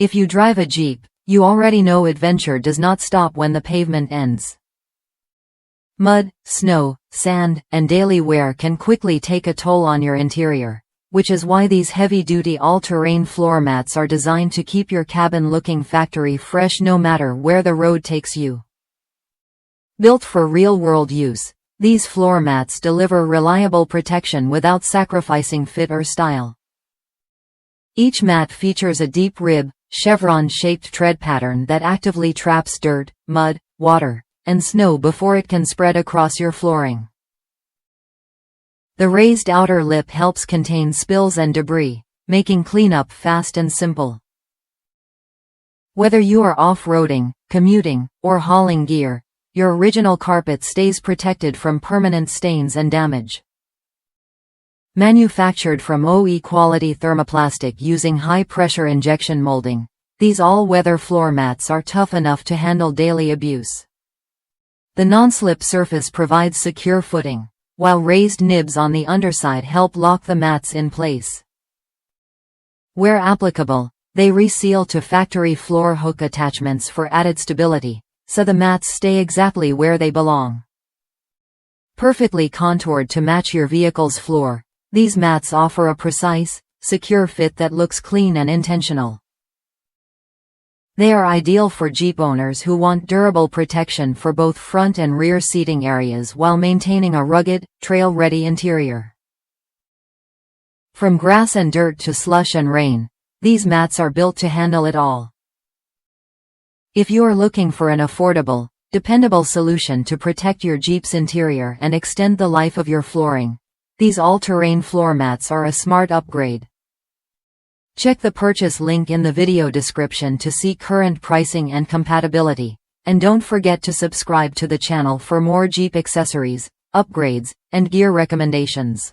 If you drive a Jeep, you already know adventure does not stop when the pavement ends. Mud, snow, sand, and daily wear can quickly take a toll on your interior, which is why these heavy-duty all-terrain floor mats are designed to keep your cabin looking factory fresh no matter where the road takes you. Built for real-world use, these floor mats deliver reliable protection without sacrificing fit or style. Each mat features a deep rib, chevron-shaped tread pattern that actively traps dirt, mud, water, and snow before it can spread across your flooring. The raised outer lip helps contain spills and debris, making cleanup fast and simple. Whether you are off-roading, commuting, or hauling gear, your original carpet stays protected from permanent stains and damage. Manufactured from OE-quality thermoplastic using high-pressure injection molding, these all-weather floor mats are tough enough to handle daily abuse. The non-slip surface provides secure footing, while raised nibs on the underside help lock the mats in place. Where applicable, they reseal to factory floor hook attachments for added stability, so the mats stay exactly where they belong. Perfectly contoured to match your vehicle's floor, these mats offer a precise, secure fit that looks clean and intentional. They are ideal for Jeep owners who want durable protection for both front and rear seating areas while maintaining a rugged, trail-ready interior. From grass and dirt to slush and rain, these mats are built to handle it all. If you are looking for an affordable, dependable solution to protect your Jeep's interior and extend the life of your flooring, these all-terrain floor mats are a smart upgrade. Check the purchase link in the video description to see current pricing and compatibility, and don't forget to subscribe to the channel for more Jeep accessories, upgrades, and gear recommendations.